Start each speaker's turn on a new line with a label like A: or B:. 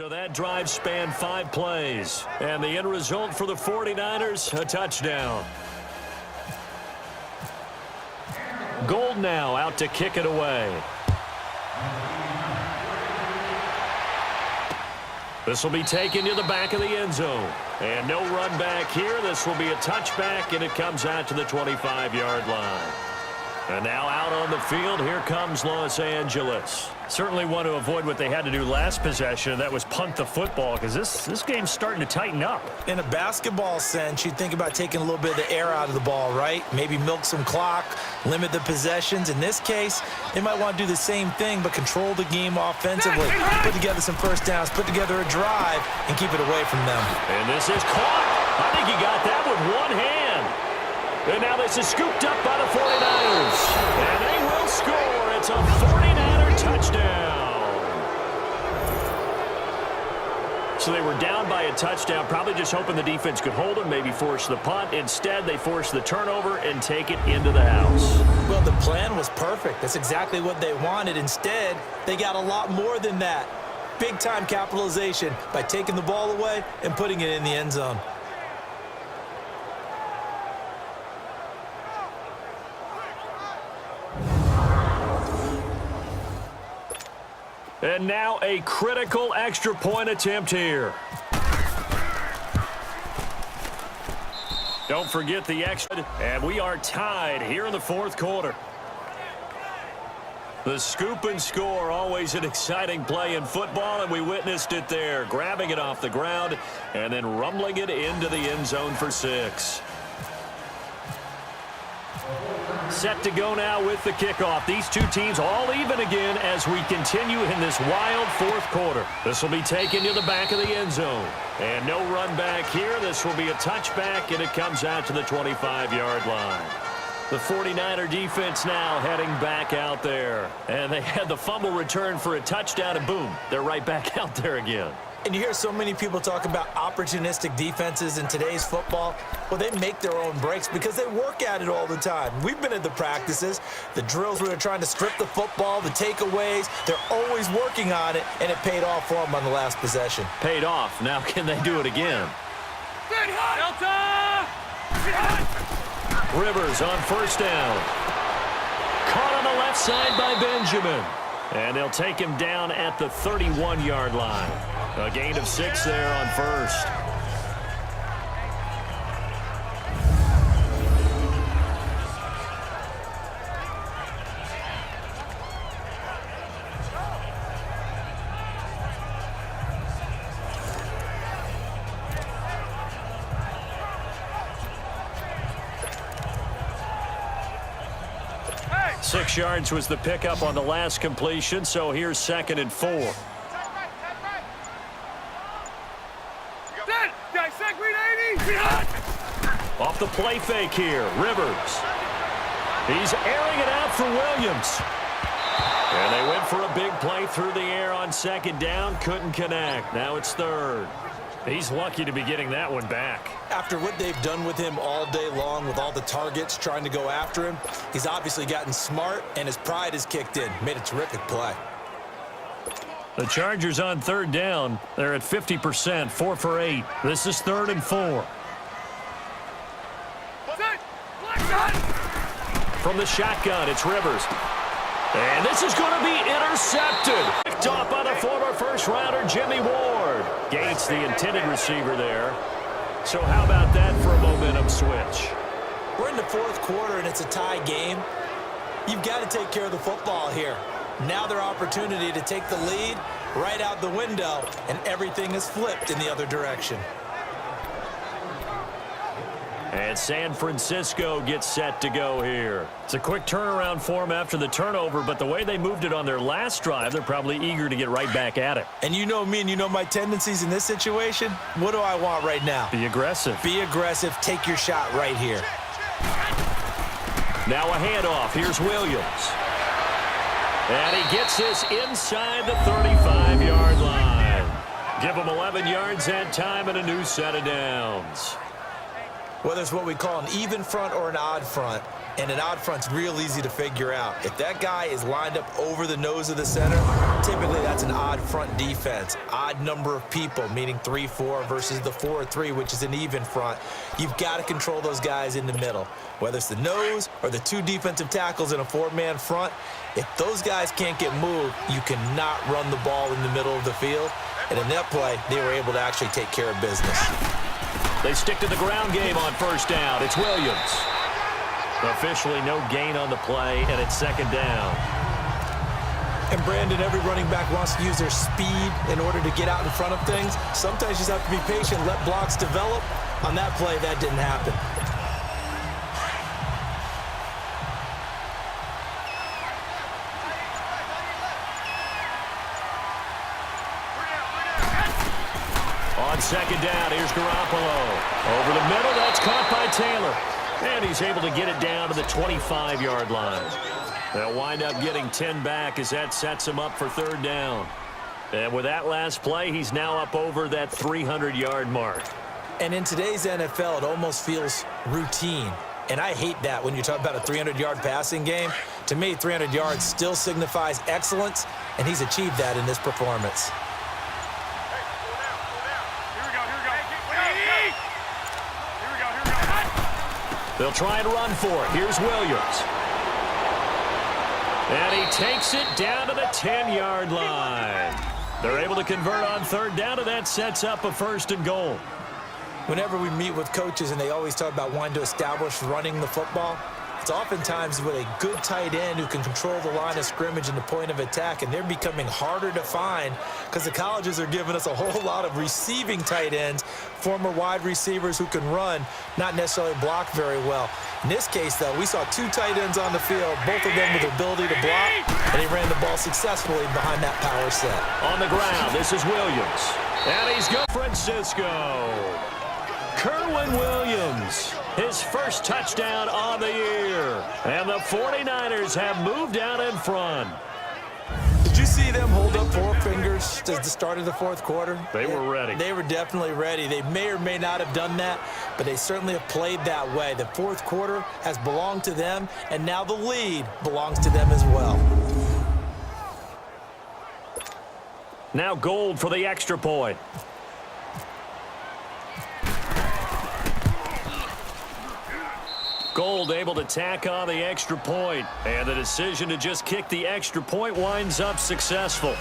A: So that drive spanned 5 plays. And the end result for the 49ers, a touchdown. Gold now out to kick it away. This will be taken to the back of the end zone. And no run back here. This will be a touchback, and it comes out to the 25-yard line. And now out on the field, here comes Los Angeles. Certainly want to avoid what they had to do last possession, and that was punt the football, because this game's starting to tighten up.
B: In a basketball sense, you think about taking a little bit of the air out of the ball, right? Maybe milk some clock, limit the possessions. In this case, they might want to do the same thing, but control the game offensively. Put together some first downs, put together a drive, and keep it away from them.
A: And this is caught. I think he got that with one hand. And now this is scooped up by the 49ers. And they will score. It's a 49er touchdown. So they were down by a touchdown, probably just hoping the defense could hold them, maybe force the punt. Instead, they force the turnover and take it into the house.
B: Well, the plan was perfect. That's exactly what they wanted. Instead, they got a lot more than that. Big-time capitalization by taking the ball away and putting it in the end zone.
A: And now a critical extra point attempt here. Don't forget the extra. And we are tied here in the fourth quarter. The scoop and score, always an exciting play in football, and we witnessed it there. Grabbing it off the ground and then rumbling it into the end zone for 6. Set to go now with the kickoff. These two teams all even again as we continue in this wild fourth quarter. This will be taken to the back of the end zone. And no run back here. This will be a touchback, and it comes out to the 25-yard line. The 49er defense now heading back out there. And they had the fumble return for a touchdown, and boom, they're right back out there again.
B: And you hear so many people talk about opportunistic defenses in today's football. Well, they make their own breaks because they work at it all the time. We've been at the practices, the drills where they're trying to strip the football, the takeaways. They're always working on it, and it paid off for them on the last possession.
A: Paid off. Now can they do it again?
C: Delta!
A: Rivers on first down. Caught on the left side by Benjamin. And they'll take him down at the 31-yard line. A gain of 6 there on first.
C: Hey!
A: 6 yards was the pickup on the last completion, so here's 2nd and 4. Off the play fake here, Rivers. He's airing it out for Williams. And they went for a big play through the air on 2nd down, couldn't connect. Now it's 3rd. He's lucky to be getting that one back.
B: After what they've done with him all day long with all the targets trying to go after him, he's obviously gotten smart and his pride has kicked in. Made a terrific play.
A: The Chargers on 3rd down. They're at 50%, 4 for 8. This is 3rd and 4. From the shotgun, it's Rivers. And this is going to be intercepted. Picked off by the former first-rounder, Jimmy Ward. Gates, the intended receiver there. So how about that for a momentum switch?
B: We're in the fourth quarter, and it's a tie game. You've got to take care of the football here. Now their opportunity to take the lead right out the window, and everything is flipped in the other direction.
A: And San Francisco gets set to go here. It's a quick turnaround for them after the turnover, but the way they moved it on their last drive, they're probably eager to get right back at it.
B: And you know me and you know my tendencies in this situation. What do I want right now?
A: Be aggressive.
B: Be aggressive. Take your shot right here.
A: Now a handoff. Here's Williams. And he gets this inside the 35-yard line. Give him 11 yards that time and a new set of downs.
B: Whether it's what we call an even front or an odd front, And an odd front's real easy to figure out. If that guy is lined up over the nose of the center, typically that's an odd front defense. Odd number of people, meaning 3-4 versus the 4-3, which is an even front. You've got to control those guys in the middle. Whether it's the nose or the two defensive tackles in a four-man front, if those guys can't get moved, you cannot run the ball in the middle of the field. And in that play, they were able to actually take care of business.
A: They stick to the ground game on first down. It's Williams. Officially no gain on the play, and it's second down.
B: And Brandon, every running back wants to use their speed in order to get out in front of things. Sometimes you just have to be patient, let blocks develop. On that play, that didn't happen.
A: On second down, here's Garoppolo. Over the middle, that's caught by Taylor. And he's able to get it down to the 25-yard line. They'll wind up getting 10 back as that sets him up for third down. And with that last play, he's now up over that 300-yard mark.
B: And in today's NFL, it almost feels routine. And I hate that when you talk about a 300-yard passing game. To me, 300 yards still signifies excellence, and he's achieved that in this performance.
A: They'll try and run for it. Here's Williams. And he takes it down to the 10-yard line. They're able to convert on third down, and that sets up a first and goal.
B: Whenever we meet with coaches and they always talk about wanting to establish running the football, it's oftentimes with a good tight end who can control the line of scrimmage and the point of attack, and they're becoming harder to find because the colleges are giving us a whole lot of receiving tight ends, former wide receivers who can run, not necessarily block very well. In this case, though, we saw two tight ends on the field, both of them with the ability to block, and he ran the ball successfully behind that power set.
A: On the ground, this is Williams. And he's going Francisco. Kerwin Williams, his first touchdown on the year. And the 49ers have moved out in front.
B: Did you see them hold up four fingers at the start of the fourth quarter?
A: They were ready.
B: They were definitely ready. They may or may not have done that, but they certainly have played that way. The fourth quarter has belonged to them, and now the lead belongs to them as well.
A: Now Gold for the extra point. Gold able to tack on the extra point, and the decision to just kick the extra point winds up successful.